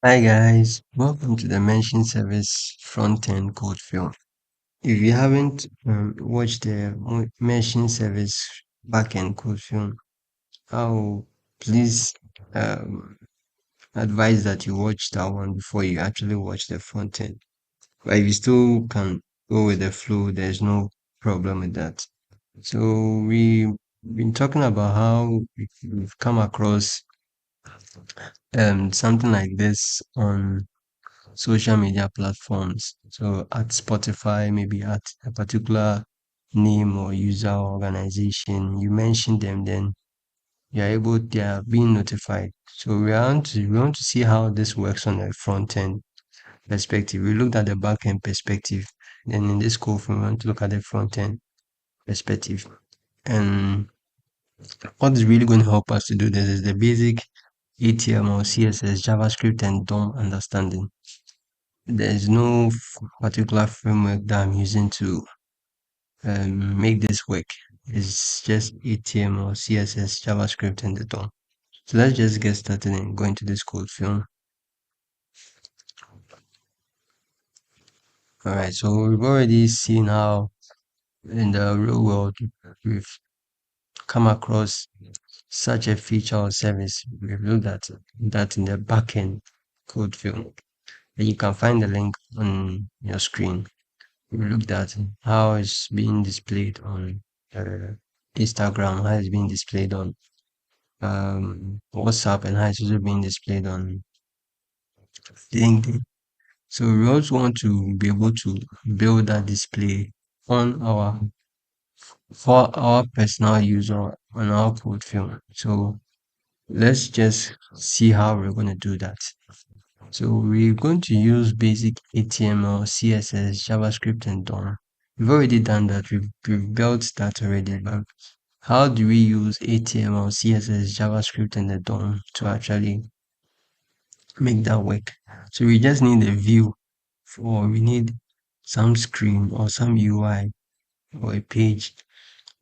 Hi guys, welcome to the mention service front-end code film. If you haven't watched the mention service back-end code film, I'll please um, advise that you watch that one before you actually watch the front end. But if you still can go with the flow, there's no problem with that. So we've been talking about how we've come across something like this on social media platforms. So at Spotify, maybe at a particular name or user or organization, you mention them, then they are being notified. So we want to see how this works on the front end perspective. We looked at the back end perspective. Then in this code, we want to look at the front end perspective. And what is really going to help us to do this is the basic HTML, CSS, JavaScript, and DOM understanding. There's no particular framework that I'm using to make this work. It's just HTML, CSS, JavaScript, and the DOM. So let's just get started and go into this code film. All right, so we've already seen how in the real world we've come across such a feature or service. We've looked at that in the backend code film. And you can find the link on your screen. We looked at how it's being displayed on uh, Instagram, how it's being displayed on WhatsApp, and how it's also being displayed on LinkedIn. So we also want to be able to build that display on our for our personal use or on our portfolio. So let's just see how we're going to do that. So we're going to use basic HTML, CSS, JavaScript, and DOM. We've already done that. We've built that already. But how do we use HTML, CSS, JavaScript, and the DOM to actually make that work? So we just need a view, or we need some screen or some UI or a page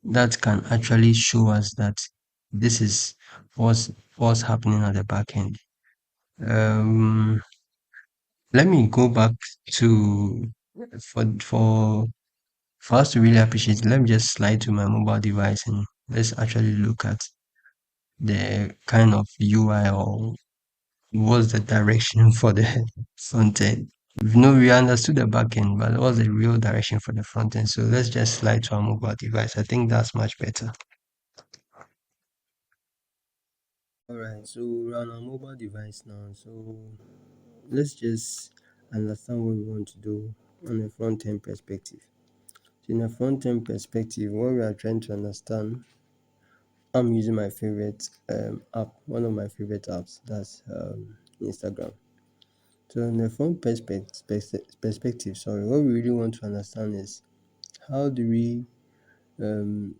that can actually show us that this is what's happening at the back end. Um, Let me go back to for for us to really appreciate it. Let me just slide to my mobile device and let's actually look at the kind of UI or what's the direction for the front end. We understood the back end, but what's the real direction for the front end? So let's just slide to our mobile device. I think that's much better. All right, so we're on our mobile device now. So let's just understand what we want to do on a front end perspective. So in a front end perspective, what we are trying to understand, I'm using my favorite app, one of my favorite apps, that's Instagram. So in the front perspective, sorry, what we really want to understand is how do we um,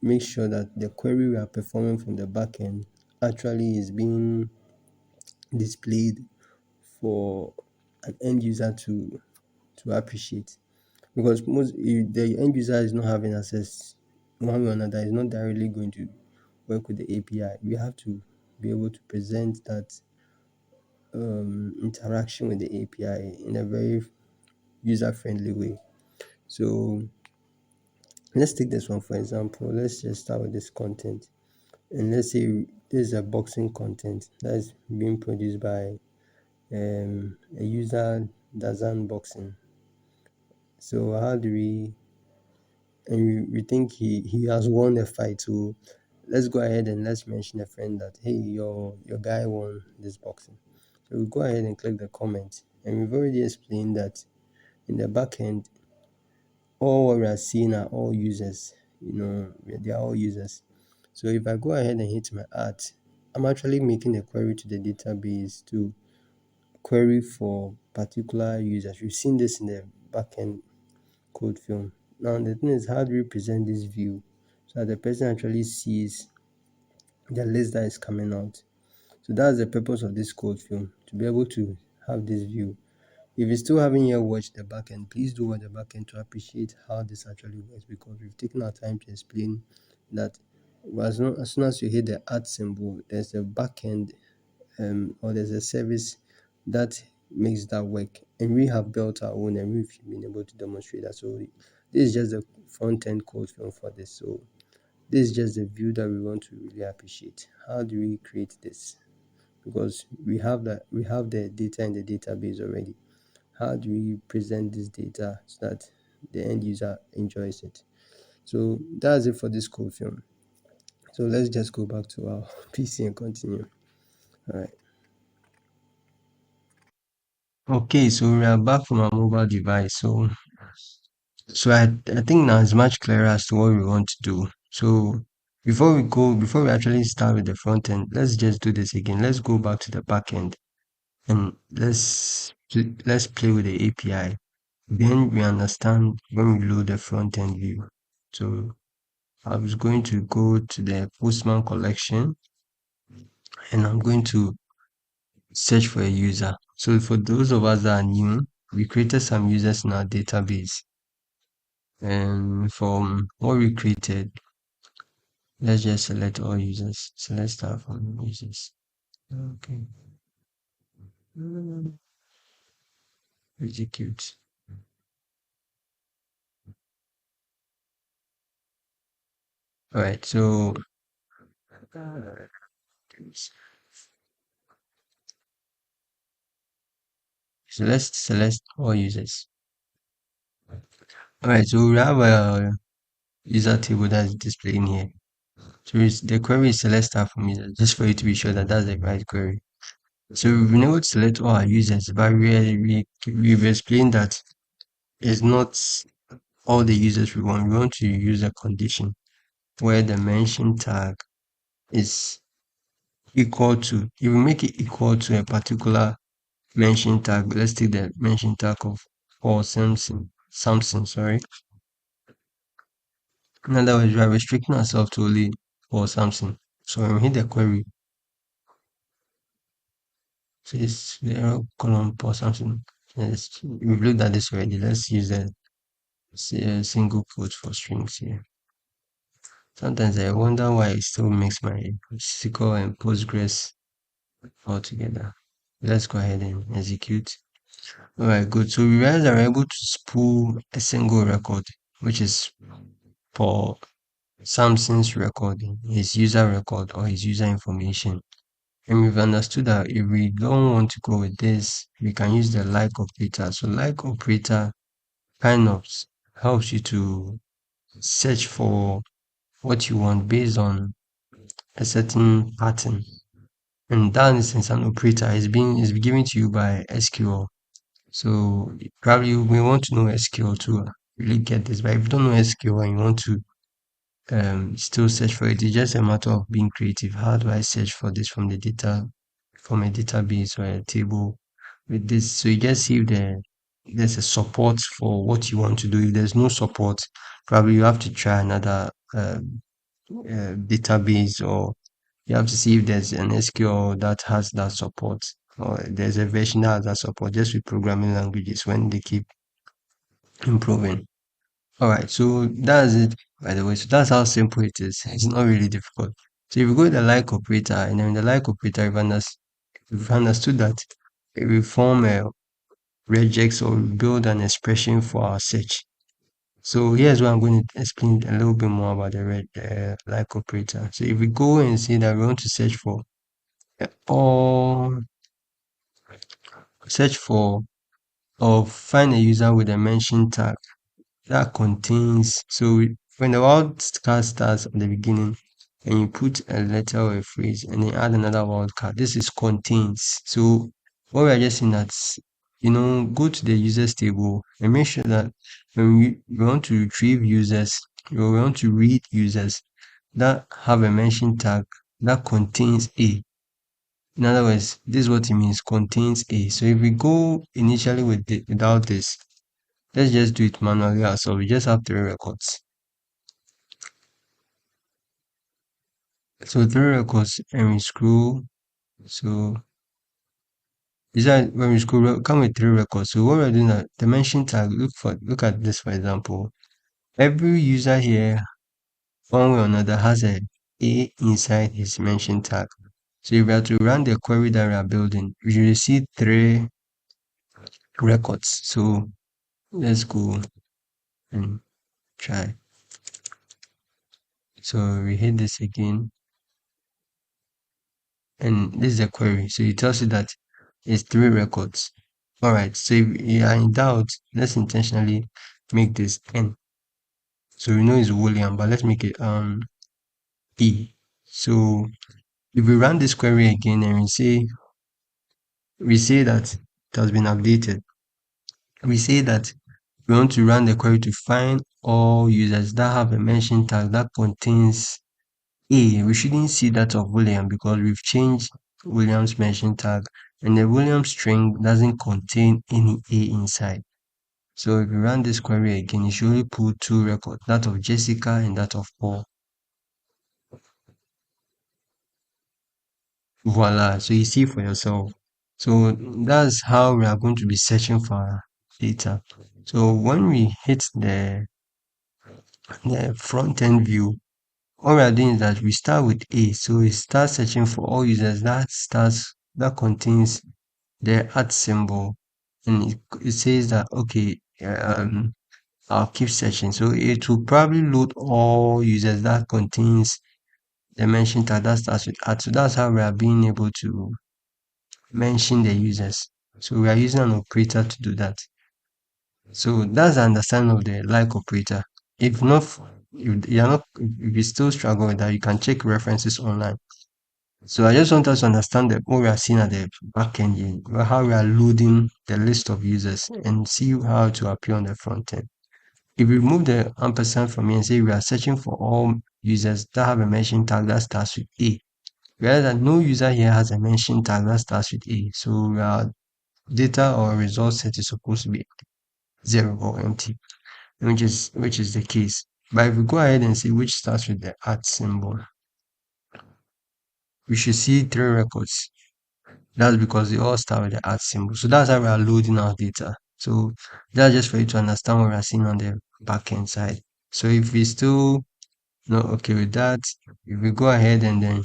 make sure that the query we are performing from the backend actually is being displayed for an end user to appreciate, because most if the end user is not having access one way or another, is not directly going to work with the API. We have to be able to present that interaction with the API in a very user friendly way. So let's take this one for example. Let's just start with this content, and let's say this is a boxing content that's being produced by a user that's unboxing. So how do we, and we think he has won the fight, so let's go ahead and let's mention a friend that, hey, your guy won this boxing. So we go ahead and click the comment, and we've already explained that in the back end, all what we are seeing are all users. They are all users. So if I go ahead and hit my art, I'm actually making a query to the database to query for particular users. We've seen this in the backend code film. Now the thing is, how do we present this view so that the person actually sees the list that is coming out? So that's the purpose of this code film, to be able to have this view. If you still haven't yet watched the backend, please do watch the backend to appreciate how this actually works, because we've taken our time to explain that as soon as you hit the add symbol, there's a backend or there's a service that makes that work. And we have built our own and we've been able to demonstrate that. So this is just the front end code film for this. So this is just the view that we want to really appreciate. How do we create this? Because we have the data in the database already. How do we present this data so that the end user enjoys it? So that's it for this code film. So let's just go back to our PC and continue. All right. Okay, so we are back from our mobile device. So I think now it's much clearer as to what we want to do. So before we actually start with the front end, let's just do this again. Let's go back to the back end and let's play with the API. Then we understand when we load the front end view. So I was going to go to the Postman collection and I'm going to search for a user. So for those of us that are new, we created some users in our database. And from what we created, let's just select all users. So let's start from users. Okay. Execute. All right. So let's select all users. All right. So we have a user table that is displaying here. So the query is select star from users, just for you to be sure that that's the right query. So we've been able to select all our users, but we've explained that it's not all the users we want. We want to use a condition where the mention tag is equal to, if we make it equal to a particular mention tag, let's take the mention tag of Paul Samson, sorry. In other words, we are restricting ourselves to only Paul Samson. So when we hit the query, says 0 Paul Samson. We've looked at this already. Let's use a single quote for strings here. Sometimes I wonder why it still makes my SQL and Postgres all together. Let's go ahead and execute. All right, good. So we realize that we're able to spool a single record, which is for Samson's record, his user record or his user information. And we've understood that if we don't want to go with this, we can use the like operator. So like operator kind of helps you to search for what you want based on a certain pattern. And that is an operator is given to you by SQL. So probably you may want to know SQL to really get this. But if you don't know SQL and you want to still search for it, it's just a matter of being creative. How do I search for this from the data, from a database or a table with this? So you just see if there's a support for what you want to do. If there's no support, probably you have to try another database, or you have to see if there's an SQL that has that support, or there's a version that has that support, just with programming languages when they keep improving. All right, so that's it, by the way. So that's how simple it is. It's not really difficult. So if you go with the like operator, and then the like operator, we've understood that we form a regex or build an expression for our search. So here's what I'm going to explain a little bit more about the like operator. So if we go and see that we want to or search for or find a user with a mention tag that contains, so when the wildcard starts at the beginning and you put a letter or a phrase and then add another wildcard, this is contains. So what we're just saying that, go to the users table and make sure that when we want to retrieve users, or we want to read users that have a mention tag that contains a. In other words, this is what it means, contains a. So if we go initially without this, let's just do it manually ourselves. We just have 3 records. So 3 records and we scroll. So is that when we scroll, come with 3 records. So what we're doing at the mention tag, look at this for example. Every user here, one way or another, has a inside his mention tag. So if we are to run the query that we are building, we should see three records. So let's go and try. So we hit this again, and this is a query. So it tells you that it's three records. All right. So if you are in doubt, let's intentionally make this n. So we know it's William, but let's make it e. So if we run this query again and we say that it has been updated, we say that we want to run the query to find all users that have a mention tag that contains A. We shouldn't see that of William because we've changed William's mention tag, and the William string doesn't contain any A inside. So if we run this query again, it should only pull two records, that of Jessica and that of Paul. Voila. So you see for yourself. So that's how we are going to be searching for our data. So when we hit the front end view, all we are doing is that we start with A. So we start searching for all users that contains the @ symbol, and it says that okay, I'll keep searching. So it will probably load all users that contains the mention tag that starts with @ So that's how we are being able to mention the users. So we are using an operator to do that. So that's the understanding of the like operator. If not, if you still struggle with that, you can check references online. So I just want us to understand that what we are seeing at the back end here, how we are loading the list of users and see how to appear on the front end. If we remove the ampersand from here and say we are searching for all users that have a mention tag that starts with A, whereas that no user here has a mention tag that starts with A. So our data or result set is supposed to be 0 or empty, which is the case. But if we go ahead and say which starts with the @ symbol, we should see three records. That's because they all start with the @ symbol. So that's how we are loading our data. So that's just for you to understand what we are seeing on the backend side. So if we still not okay with that, if we go ahead and then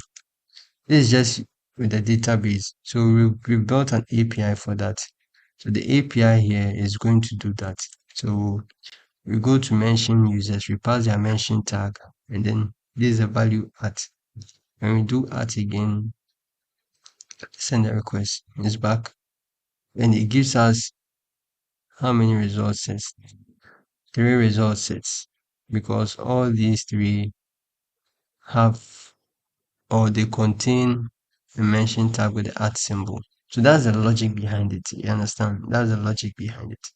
this is just with the database. So we built an API for that. So the API here is going to do that. So we go to mention users, we pass their mention tag, and then this is a value @ When we do @ again, send a request, it's back, and it gives us how many result sets? Three result sets, because all these three have or they contain a mention tag with the @ symbol. So that's the logic behind it. You understand? That's the logic behind it.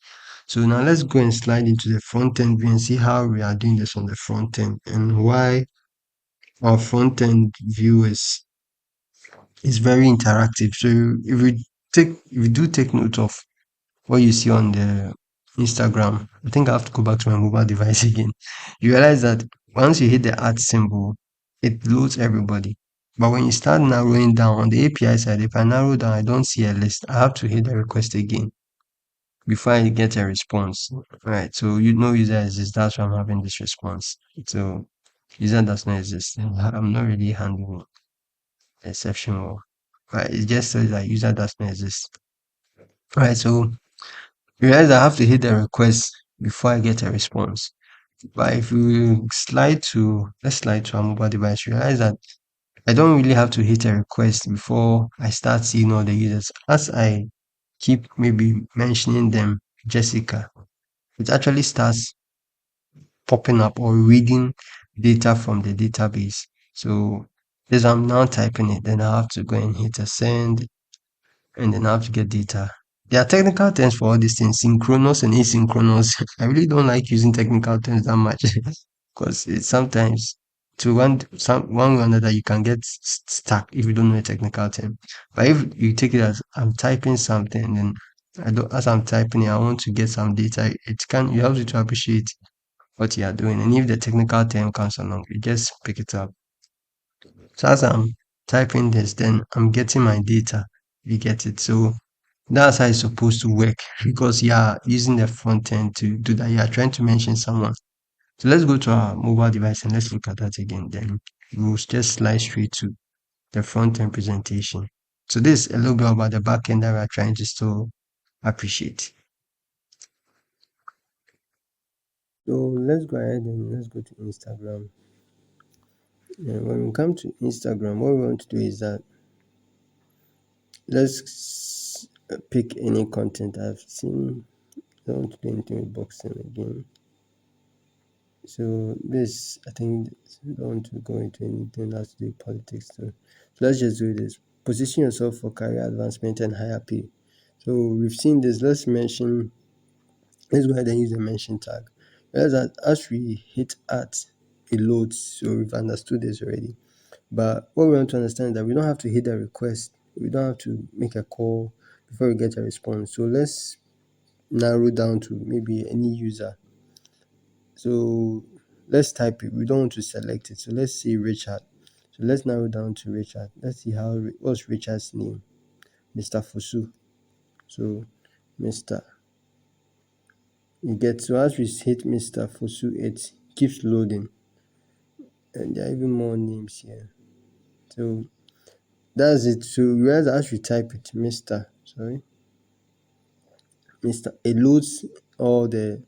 So now let's go and slide into the front end view and see how we are doing this on the front end and why our front end view is very interactive. So if we do take note of what you see on the Instagram, I think I have to go back to my mobile device again. You realize that once you hit the @ symbol, it loads everybody. But when you start narrowing down on the API side, if I narrow down, I don't see a list. I have to hit the request again before I get a response. Right. So you know user exists. That's why I'm having this response. So user does not exist. I'm not really handling exception or right. It just says that user does not exist. Right. So you realize I have to hit the request before I get a response. But if we let's slide to our mobile device, you realize that I don't really have to hit a request before I start seeing all the users. As I keep maybe mentioning them, Jessica, it actually starts popping up or reading data from the database. So as I'm now typing it, then I have to go and hit a send, and then I have to get data. There are technical terms for all these things, synchronous and asynchronous. I really don't like using technical terms that much because it's sometimes to one way or another you can get stuck if you don't know a technical term. But if you take it as I'm typing something, then as I'm typing it, I want to get some data. You help you to appreciate what you are doing, and if the technical term comes along, you just pick it up. So as I'm typing this, then I'm getting my data. You get it. So that's how it's supposed to work because you are using the front end to do that. You are trying to mention someone. So let's go to our mobile device and let's look at that again. Then we'll just slide straight to the front end presentation. So this is a little bit about the back end that we're trying to still appreciate. So let's go ahead and let's go to Instagram. And when we come to Instagram, what we want to do is that let's pick any content I've seen. I don't want to do anything with boxing again. So this, I think, I don't want to go into anything that has to do with politics too. So let's just do this. Position yourself for career advancement and higher pay. So we've seen this. Let's go ahead and use the mention tag. Whereas that as we hit at a load, so we've understood this already. But what we want to understand is that we don't have to hit a request. We don't have to make a call before we get a response. So let's narrow down to maybe any user. So let's type it. We don't want to select it. So let's say Richard. So let's narrow down to Richard. Let's see what's Richard's name. Mr. Fusu. So Mr. You get, so as we hit Mr. Fusu, it keeps loading. And there are even more names here. So that's it. So whereas as we type it, Mr. It loads all the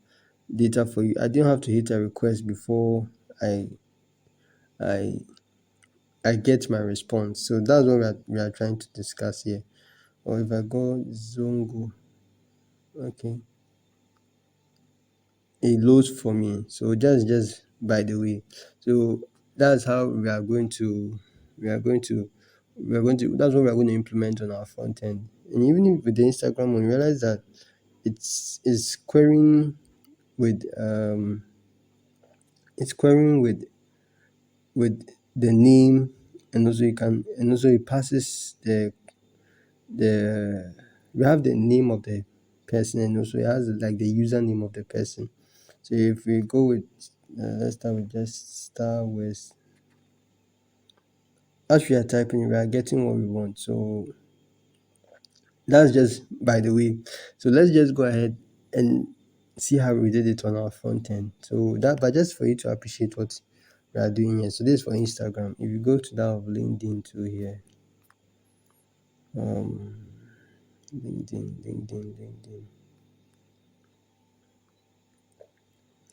data for you. I didn't have to hit a request before I get my response. So that's what we are trying to discuss here. Or if I go Zongo, okay, it loads for me. So just by the way, so that's how we are going to that's what we are going to implement on our front end. And even if with the Instagram, we realize that it's querying with with the name, and also it passes the we have the name of the person, and also it has like the username of the person. So if we go with let's start with as we are typing, we are getting what we want. So that's just by the way. So let's just go ahead and see how we did it on our front end. So that, but just for you to appreciate what we are doing here. So this is for Instagram. If you go to that of LinkedIn to here, LinkedIn.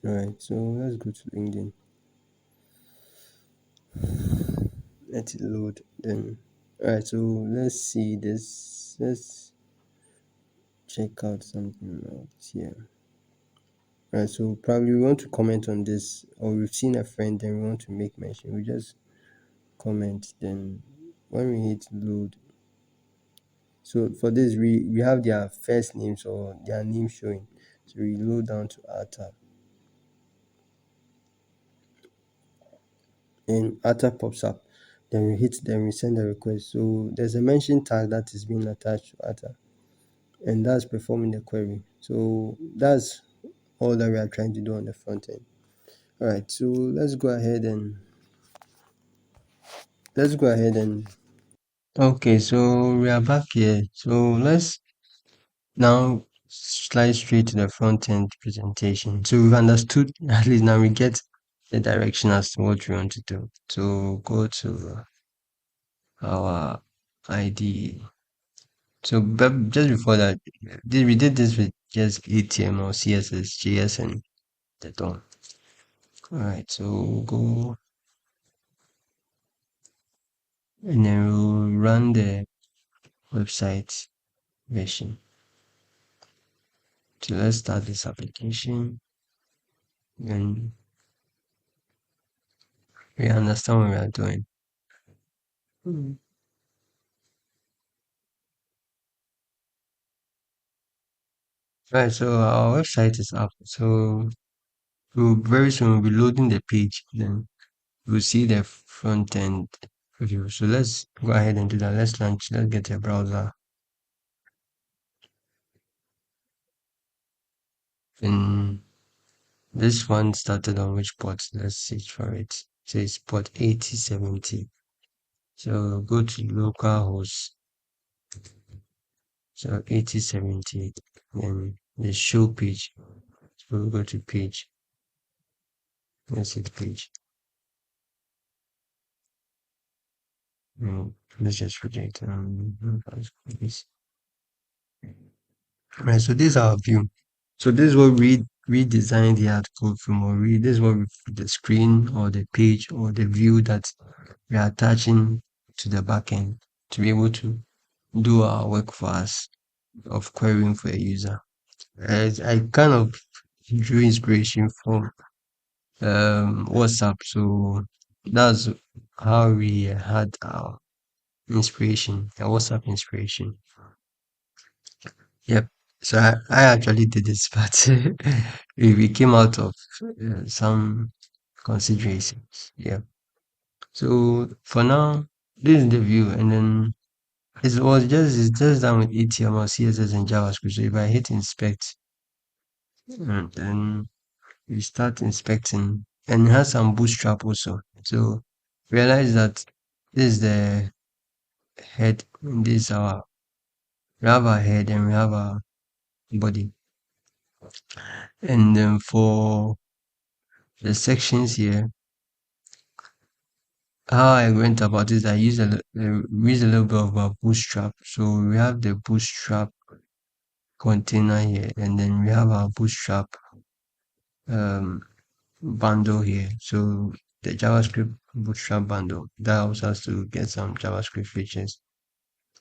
All right, so let's go to LinkedIn. Let it load. Then, all right. So let's see this. Let's check out something out here. All right. So probably we want to comment on this, or we've seen a friend, then we want to make mention. We just comment. Then when we hit load, so for this we have their first names or their name showing. So we load down to our tab. And Atta pops up, then we send a request. So there's a mention tag that is being attached to Atta, and that's performing the query. So that's all that we are trying to do on the front end. All right, so let's go ahead and okay, so we are back here. So let's now slide straight to the front end presentation. So we've understood, at least now we get the direction as to what we want to do. So go to our IDE. So just before that, we did this with just HTML, CSS, JS, and the DOM. All right, so go and then we'll run the website version. So let's start this application. And we understand what we are doing. Right, so our website is up. So very soon we'll be loading the page. Then we'll see the front end review. So let's go ahead and do that. Let's get a browser. And this one started on which port? Let's search for it. So it's port 8070. So go to localhost. So 8070. Then the show page. So we'll go to page. Let's hit page. let's just reject this. Right, so this is our view. So this is what we redesigned the article from, or this is what the screen or the page or the view that we are attaching to the backend to be able to do our work for us of querying for a user. I kind of drew inspiration from WhatsApp, so that's how we had our inspiration, our WhatsApp inspiration. Yep. So I actually did this, but we came out of some considerations. Yeah. So for now, this is the view, and then it's just done with HTML, CSS, and JavaScript. So if I hit inspect, and then we start inspecting, and it has some Bootstrap also. So realize that this is the head, and this is our we have our head and we have our body, and then for the sections here, how I went about this, I used a little bit of a Bootstrap. So we have the Bootstrap container here, and then we have our Bootstrap um, bundle here. So the JavaScript Bootstrap bundle that allows us to get some JavaScript features,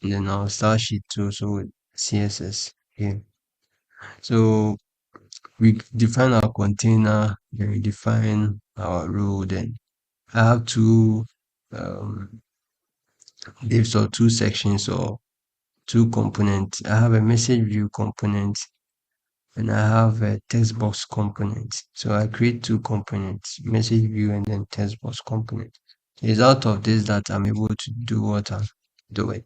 and then our style sheet too, so with CSS here. So we define our container, then we define our role. Then I have two um, divs or two sections or two components. I have a message view component and I have a text box component. So I create two components, message view and then text box component. It's out of this that I'm able to do what I'm doing.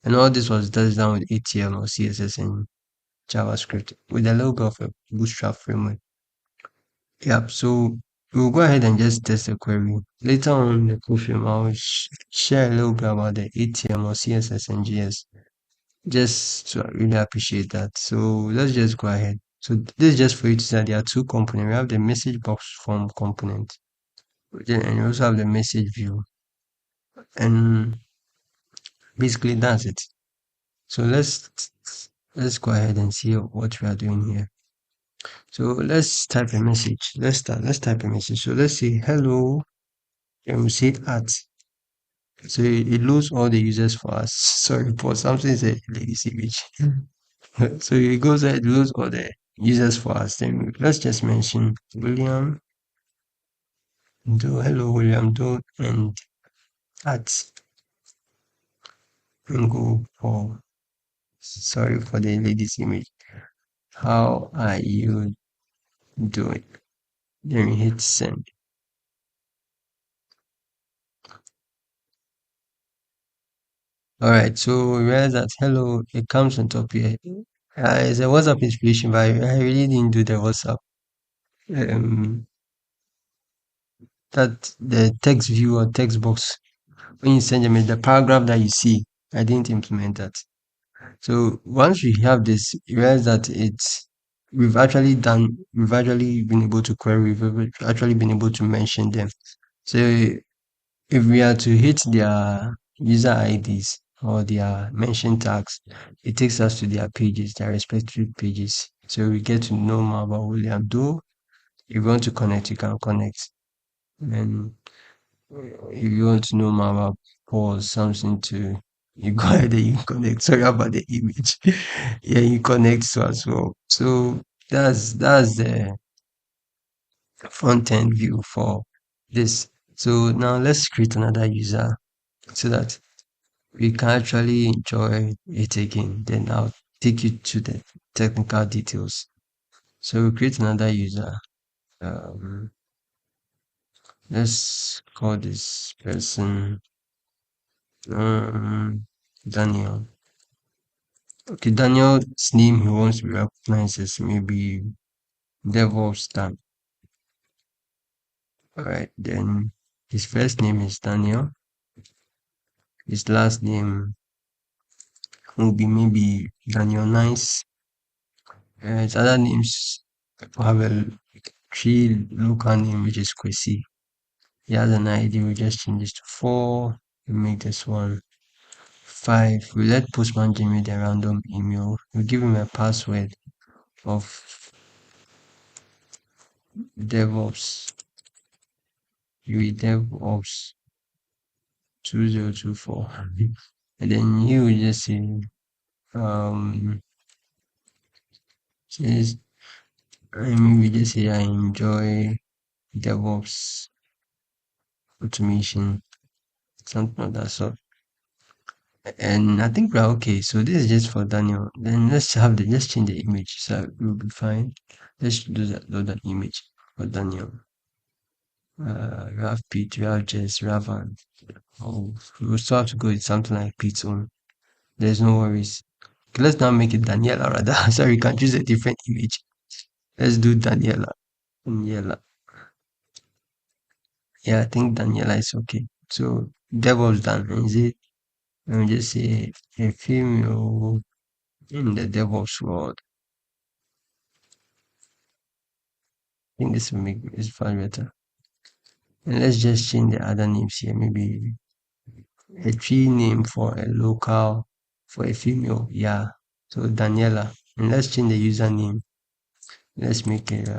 And all this was done with HTML, CSS, and JavaScript with a little bit of a Bootstrap framework. Yep, so we'll go ahead and just test the query. Later on in the codefilm, I'll share a little bit about the HTML, CSS, and JS just to really appreciate that. So let's just go ahead. So this is just for you to see that there are two components. We have the message box form component, and we also have the message view. And basically that's it. So let's go ahead and see what we are doing here. So let's type a message. Let's type a message. So let's say hello, and we say at. So it loads all the users for us. Sorry, for something is a lady's image. So it goes ahead, loads all the users for us. Then let's just mention William do hello William do and at and go for sorry for the lady's image. How are you doing? Then we hit send. All right, so we realize that hello it comes on top here. It's a WhatsApp inspiration, but I really didn't do the WhatsApp. Um, that the text view or text box when you send them the paragraph that you see, I didn't implement that. So once we have this, you realize that we've actually been able to query, we've actually been able to mention them. So if we are to hit their user IDs or their mention tags, it takes us to their pages, their respective pages. So we get to know more about William Doe. If you want to connect, you can connect. And if you want to know more about Paul, something to you go ahead and you connect. Sorry about the image. Yeah, you connect to as well. So that's the front end view for this. So now let's create another user so that we can actually enjoy it again. Then I'll take you to the technical details. So we create another user. Um, let's call this person Daniel. Okay, Daniel's name he wants to be recognized as maybe DevOps Dan. Alright, then his first name is Daniel. His last name will be maybe Daniel Nice. His other names have a three local name which is Kwesi. He has an ID, we just change this to 4. make this one 5. We let postman generate a random email. We give him a password of DevOps, DevOps 2024. And then you will just say, says, we just say, I enjoy DevOps automation, something of that sort. And I think we're okay. So this is just for Daniel. Then let's change the image so we'll be fine. Let's do that image for Daniel. We have Pete, we have Jess, we have Van. Oh, we'll still have to go with something like Pete's own. There's no worries. Okay, let's now make it Daniela rather. Sorry, you can choose a different image. Let's do Daniela. Daniela. Yeah, I think Daniela is okay. So DevOps done. Is it? Let me just say a female in the DevOps world. I think this will make this far better. And let's just change the other names here. Maybe a tree name for a local, for a female. Yeah. So Daniela. And let's change the username. Let's make it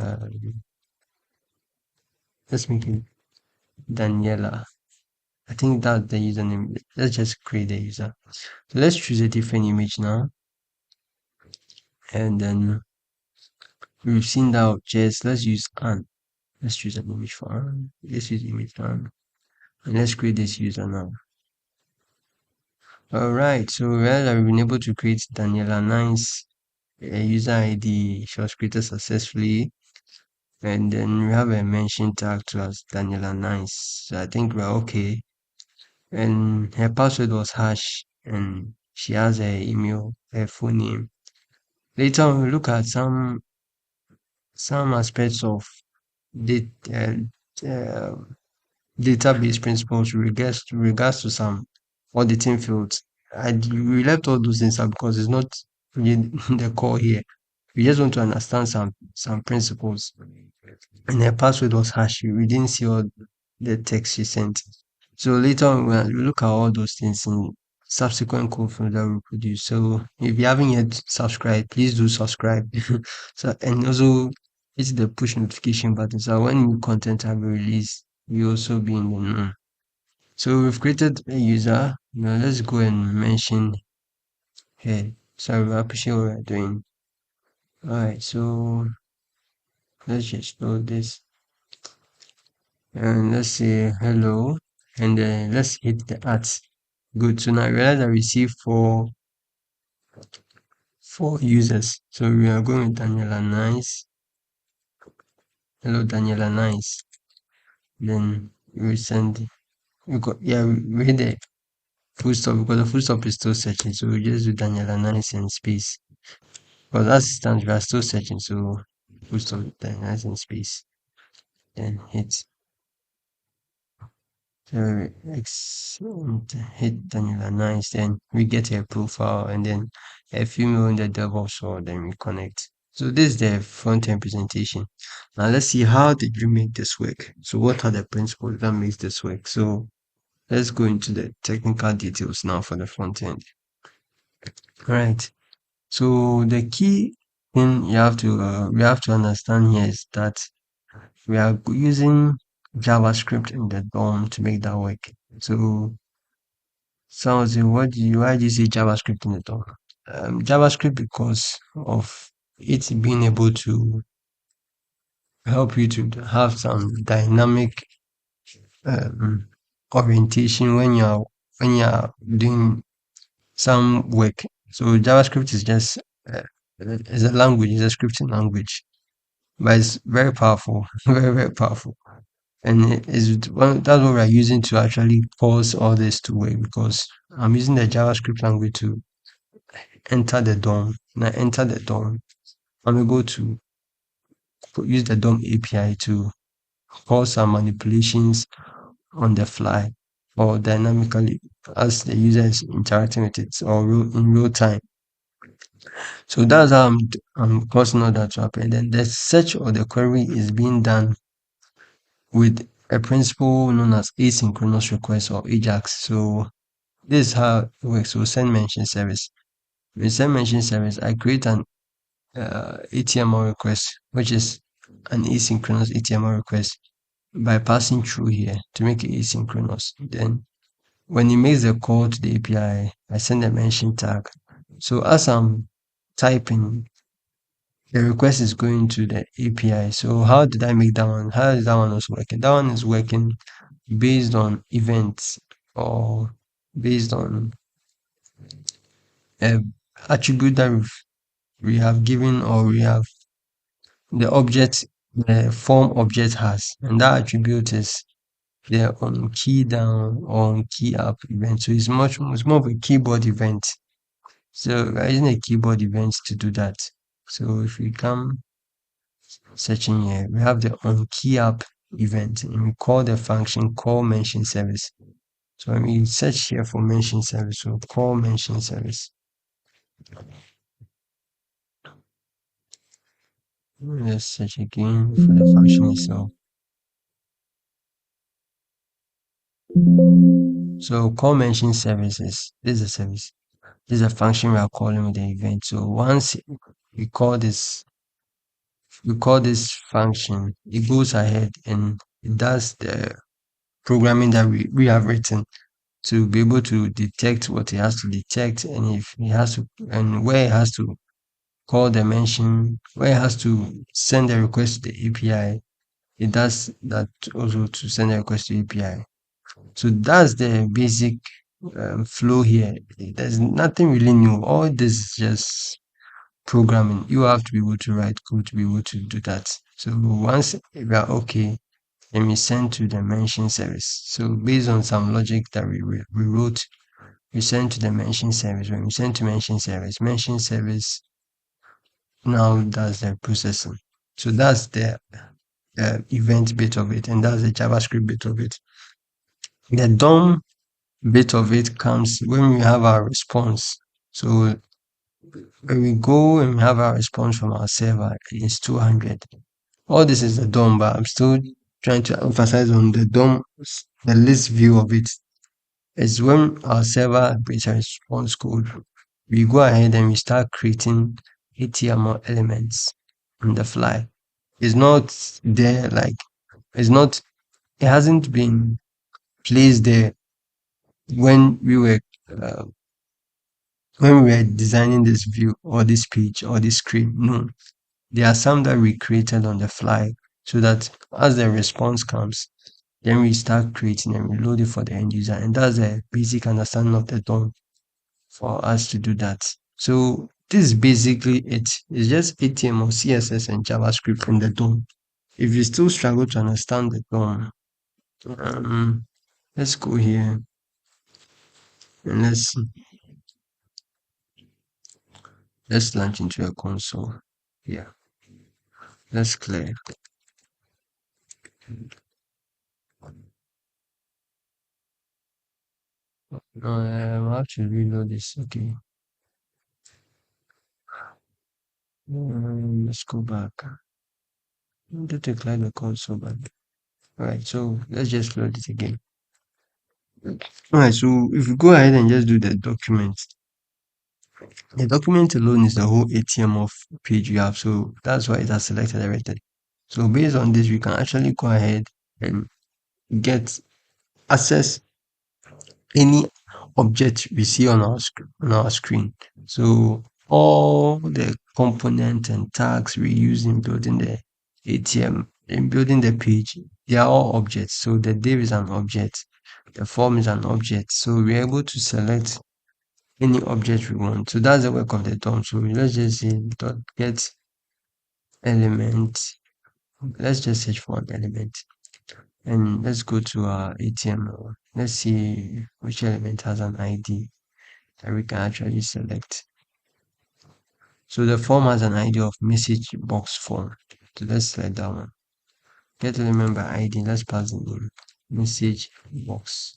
Daniela. I think that's the username. Let's just create the user. So let's choose a different image now. And then we've seen that just let's use Anne. Let's choose an image for Anne. Let's use image Anne. And let's create this user now. Alright, so well, I've been able to create Daniela Nice user ID. She was created successfully. And then we have a mention tag to us Daniela Nice. So I think we're okay. And her password was hash, and she has her email, her full name. Later on, we look at some aspects of the uh, database principles regards to some auditing fields. We left all those things out because it's not really the core here. We just want to understand some principles. And her password was hash. We didn't see all the text she sent. So later on, we look at all those things in subsequent code fields that we produce. So if you haven't yet subscribed, please do subscribe. So and also hit the push notification button so when new content have been released, you also be in the know. So we've created a user. Now let's go and mention here. So we appreciate what we're doing. Alright, so let's just load this and let's say hello and then let's hit the ads. Good. So now I realize I received four users. So we are going with Daniela Nice. Hello Daniela Nice. Then we send we hit the full stop because the full stop is still searching. So we just do Daniela Nice and space. Because as it stands, we are still searching. So full stop Daniela Nice and space. Then hit excellent. Hit Daniela Nice. Then we get a profile and then a female in the DevOps world. Then we connect. So this is the front-end presentation. Now let's see how did you make this work. So what are the principles that makes this work? So let's go into the technical details now for the front end. All right. So the key thing we have to understand here is that we are using JavaScript in the DOM to make that work. So someone say, why do you say JavaScript in the DOM? JavaScript because of it being able to help you to have some dynamic um, orientation when you're doing some work. So JavaScript is just is a language, is a scripting language, but it's very powerful, very powerful. And that's what we're using to actually cause all this to work because I'm using the JavaScript language to enter the DOM. When I enter the DOM, I'm able to use the DOM API to cause some manipulations on the fly or dynamically as the user is interacting with it or in real time. So that's how I'm causing all that to happen. Then the search or the query is being done with a principle known as asynchronous request or ajax. So this is how it works. So send mention service. With send mention service, I create an HTML request, which is an asynchronous HTML request by passing through here to make it asynchronous. Then when it makes the call to the API, I send a mention tag. So as I'm typing, the request is going to the API. So how did I make that one? How is that one also working? That one is working based on events or based on a attribute that we have given, or we have the object, the form object has, and that attribute is the on key down or on key up event. So it's more of a keyboard event. So we're using a keyboard event to do that. So if we come searching here, we have the on key up event, and we call the function call mention service. So when we search here for mention service, so call mention service. Let's search again for the function itself. So call mention services. This is a service. This is a function we are calling with the event. So once we call this function, it goes ahead and it does the programming that we have written to be able to detect what it has to detect, and if it has to, and where it has to call the mention, where it has to send a request to the API. It does that also to send a request to API. So that's the basic flow here. There's nothing really new. All this is just programming. You have to be able to write code to be able to do that. So once we are okay, then we send to the mention service. So based on some logic that we wrote, we send to the mention service. When we send to mention service now does the processing. So that's the event bit of it, and that's the JavaScript bit of it. The DOM bit of it comes when we have our response. So when we go and we have our response from our server, it's 200. All this is the DOM, but I'm still trying to emphasize on the DOM, the list view of it. Is when our server creates a response code, we go ahead and we start creating HTML elements on the fly. It's not there like, it's not, it hasn't been placed there when we were uh, designing this view or this page or this screen. No, there are some that we created on the fly, so that as the response comes, then we start creating and we load it for the end user. And that's a basic understanding of the DOM for us to do that. So this is basically it. It's just HTML, CSS, and JavaScript from the DOM. If you still struggle to understand the DOM, let's go here and let's launch into a console. Yeah, let's clear. I have to reload this. Okay. Let's go back. I want to declare the console back. Alright, so let's just load it again. Alright, so if you go ahead and just do the document alone is the whole HTML page you have. So that's why it has selected everything. So based on this, we can actually go ahead and get access any object we see on our screen. So all the components and tags we use in building the ATM, in building the page, they are all objects. So the div is an object, the form is an object. So we're able to select any object we want. So that's the work of the DOM. So let's just say dot get element. Let's just search for an element. And let's go to our ATM. Let's see which element has an ID that we can actually select. So the form has an ID of message box form. So let's select that one. Get element by ID. Let's pass the name message box.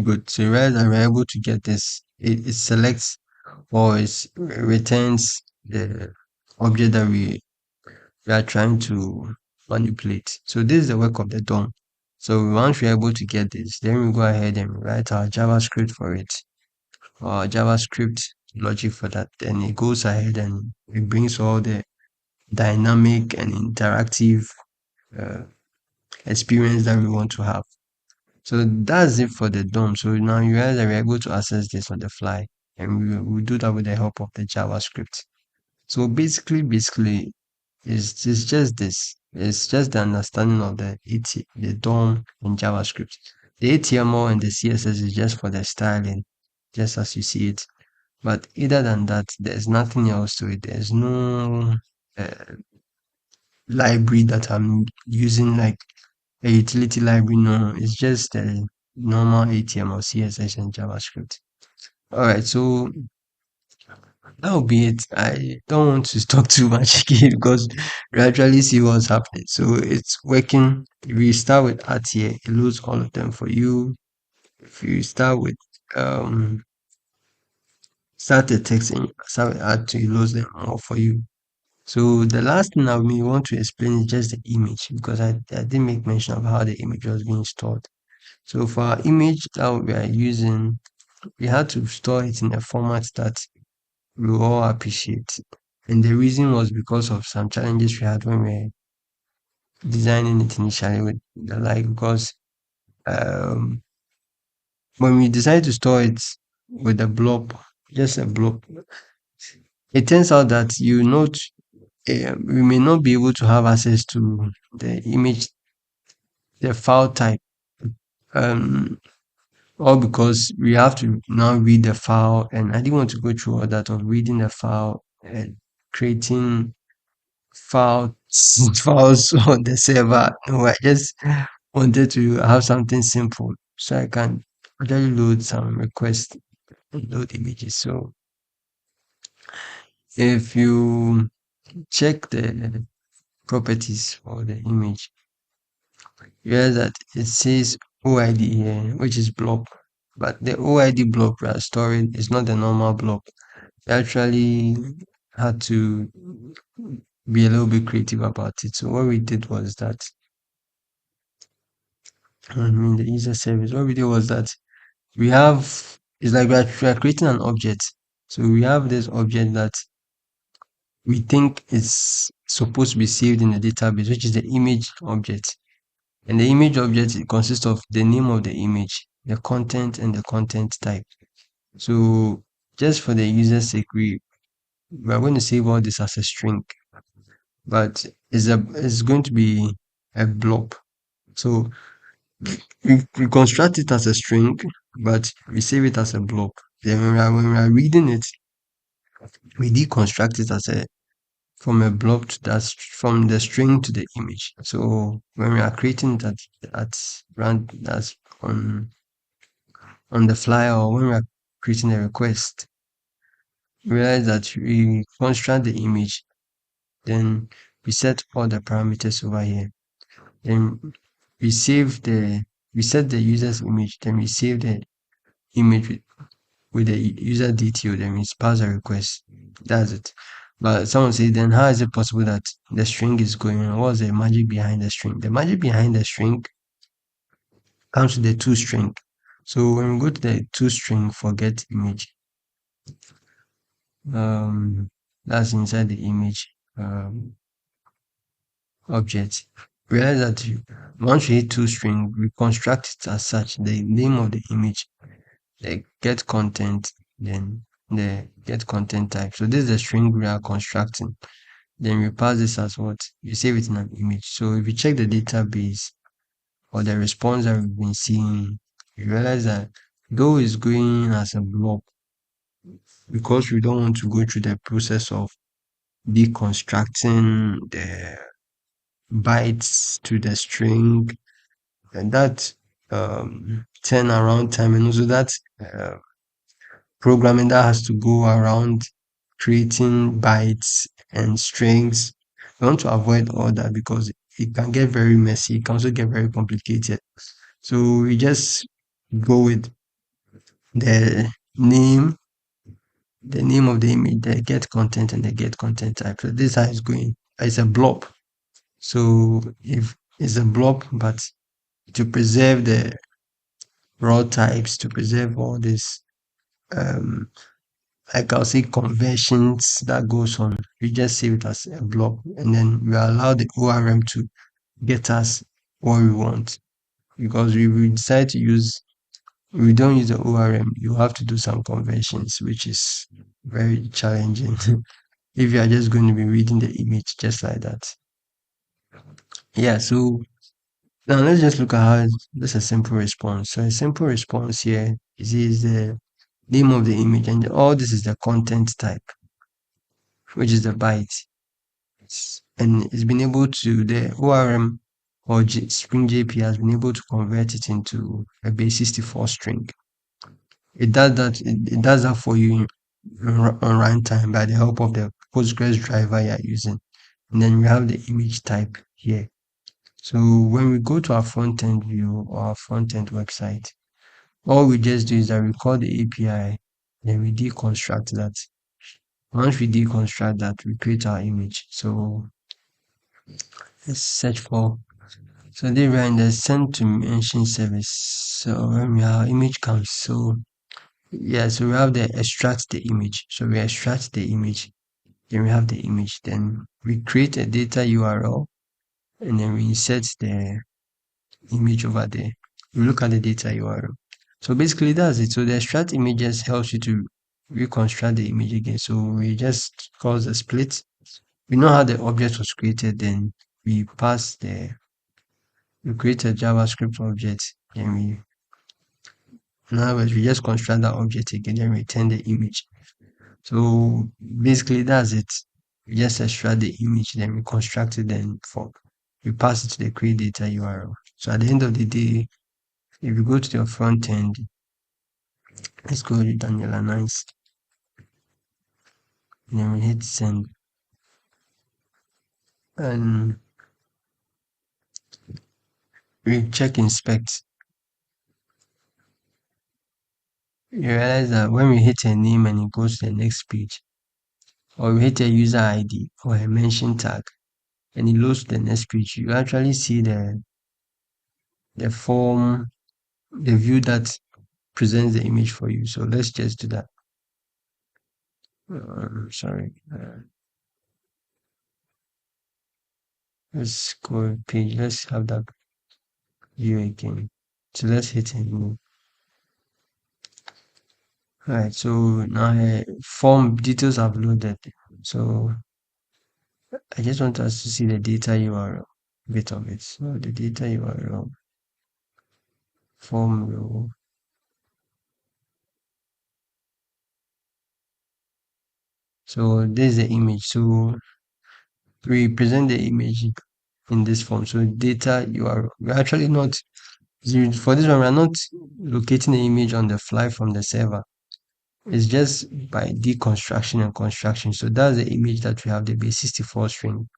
Good. So right, we're able to get this. It selects or it returns the object that we we are trying to manipulate. So this is the work of the DOM. So once we're able to get this, then we go ahead and write our JavaScript for it, or JavaScript logic for that. Then it goes ahead and it brings all the dynamic and interactive uh, experience that we want to have. So that's it for the DOM. So now you guys are able to access this on the fly, and we do that with the help of the JavaScript. So basically, it's just this. It's just the understanding of the DOM in JavaScript. The HTML and the CSS is just for the styling, just as you see it. But other than that, there's nothing else to it. There's no uh, library that I'm using, like a utility library. No, it's just the normal HTML, CSS, and JavaScript. All right, so that will be it. I don't want to talk too much again because we actually see what's happening. So it's working. If you start with art here, it loads all of them for you. If you start with um start the text and start with art, it loads them all for you. So the last thing I may want to explain is just the image, because I didn't make mention of how the image was being stored. So for our image that we are using, we had to store it in a format that we all appreciate. And the reason was because of some challenges we had when we were designing it initially with the like, because um, when we decided to store it with a blob, just a blob, it turns out that we may not be able to have access to the image, the file type, um, all because we have to now read the file, and I didn't want to go through all that of reading the file and creating file files on the server. No, I just wanted to have something simple so I can actually load some requests and load images. So if you check the properties for the image, you realize that it says OID here, which is blob. But the OID blob we are storing is not the normal blob. We actually had to be a little bit creative about it. So what we did was that, I mean, the user service, what we did was that we have, it's like we are creating an object. So we have this object that we think is supposed to be saved in the database, which is the image object. And the image object, it consists of the name of the image, the content, and the content type. So just for the user's sake, we are going to save all this as a string, but it's going to be a blob. So we construct it as a string, but we save it as a blob. Then when we are reading it, we deconstruct it as a from a blob to that from the string to the image. So when we are creating that that's on the fly, or when we are creating a request, we realize that we construct the image, then we set all the parameters over here. Then we save the we set the user's image, then we save the image with the user detail, then we pass a request. That's it. But someone say, then how is it possible that the string is going on? What's the magic behind the string? The magic behind the string comes with the toString. So when we go to the toString for get image, um, that's inside the image object. Realize that once you hit toString, we construct it as such. The name of the image, the get content, then the get content type. So this is the string we are constructing. Then we pass this as what? You save it in an image. So if you check the database or the response that we've been seeing, you realize that though it's going as a blob, because we don't want to go through the process of deconstructing the bytes to the string, and that turnaround time, and also that uh, programming that has to go around creating bytes and strings. We want to avoid all that because it can get very messy. It can also get very complicated. So we just go with the name, the name of the image, the get content, and the get content type. So this is how it's going. It's a blob. So if it's a blob, but to preserve the raw types, to preserve all this, um, like I'll say conventions that goes on, we just save it as a blob, and then we allow the ORM to get us what we want. Because we decide to use, we don't use the ORM, you have to do some conventions, which is very challenging if you are just going to be reading the image just like that. Yeah, so now let's just look at how this is a simple response. So a simple response here is the name of the image, and all this is the content type, which is the byte. And it's been able to, the ORM or Spring JP has been able to convert it into a base 64 string. It does that for you on runtime by the help of the Postgres driver you're using. And then we have the image type here. So when we go to our front end view or our front end website, all we just do is that we call the API, then we deconstruct that. Once we deconstruct that, we create our image. So let's search for, so they were in the send to mention service. So when we our image comes, so yeah, so we have the extract the image. So we extract the image, then we have the image, then we create a data URL, and then we insert the image over there. We look at the data URL. So basically that's it. So the extract images helps you to reconstruct the image again. So we just cause a split. We know how the object was created, then we pass the, we create a JavaScript object, and we, in other words, we just construct that object again and return the image. So basically that's it. We just extract the image, then we construct it, then for, we pass it to the create data URL. So at the end of the day, if you go to your front end, let's go with Daniela Nice, and then we hit send, and we check inspect. You realize that when we hit a name and it goes to the next page, or we hit a user ID or a mention tag and it loads to the next page, you actually see the form, the view that presents the image for you. So let's just do that. Sorry. Let's go page. Let's have that view again. So let's hit a new. Alright, so now form details have loaded. So I just want us to see the data URL bit of it. So the data URL form row. So this is the image. So we present the image in this form. So data URL. We're actually not, for this one, we're not locating the image on the fly from the server. It's just by deconstruction and construction. So that's the image that we have, the base 64 string.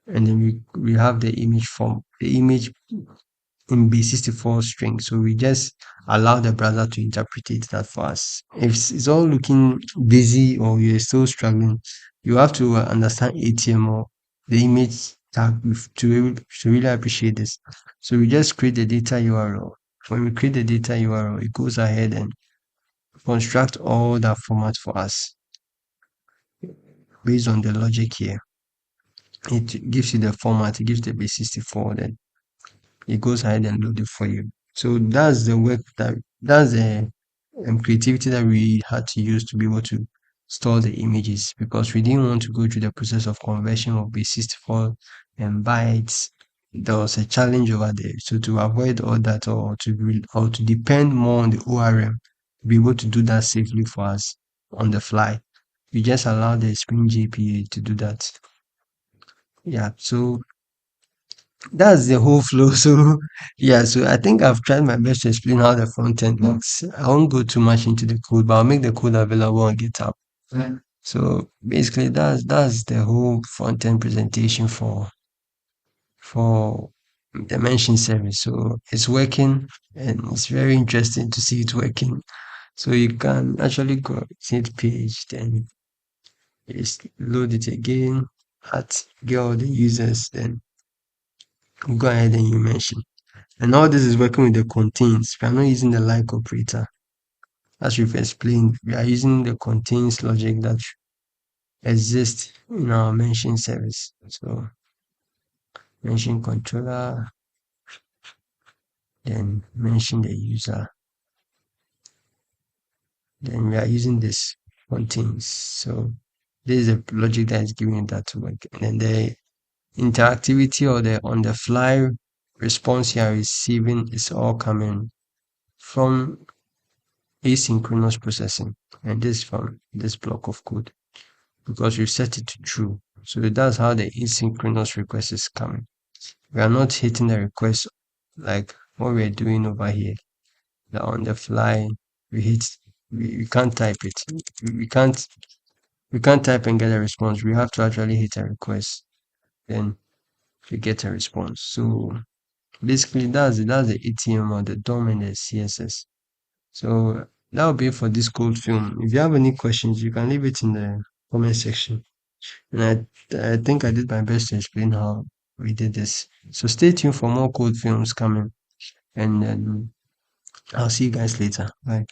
And then we have the image form, the image in base 64 string. So we just allow the browser to interpret that for us. If it's all looking busy or you're still struggling, you have to understand HTML, the image tag to really appreciate this. So we just create the data URL. When we create the data URL, it goes ahead and construct all that format for us based on the logic here. It gives you the format, it gives the base 64, then it goes ahead and load it for you. So that's the work that's the creativity that we had to use to be able to store the images, because we didn't want to go through the process of conversion of base 64 and bytes. There was a challenge over there. So to avoid all that, or to depend more on the ORM to be able to do that safely for us on the fly, we just allow the Spring JPA to do that. Yeah, so that's the whole flow. So yeah, so I think I've tried my best to explain how the front end works. I won't go too much into the code, but I'll make the code available on GitHub. So basically that's the whole front end presentation for the mention service. So it's working and it's very interesting to see it working. So you can actually go to the page, then just load it again, get all the users, then you go ahead and you mention. And all this is working with the contains. We are not using the like operator. As we've explained, we are using the contains logic that exists in our mention service. So mention controller, then mention the user. Then we are using this contains. So this is a logic that is giving it that to work. And then the interactivity or the on the fly response you are receiving is all coming from asynchronous processing, and this from this block of code because we set it to true. So that's how the asynchronous request is coming. We are not hitting the request like what we're doing over here. That on the fly we hit we can't type it. We can't we can't type and get a response. We have to actually hit a request. Then we get a response. So basically that's the ATM or the DOM and the CSS. So that will be it for this code film. If you have any questions, you can leave it in the comment section. And I think I did my best to explain how we did this. So stay tuned for more code films coming. And then I'll see you guys later. Bye.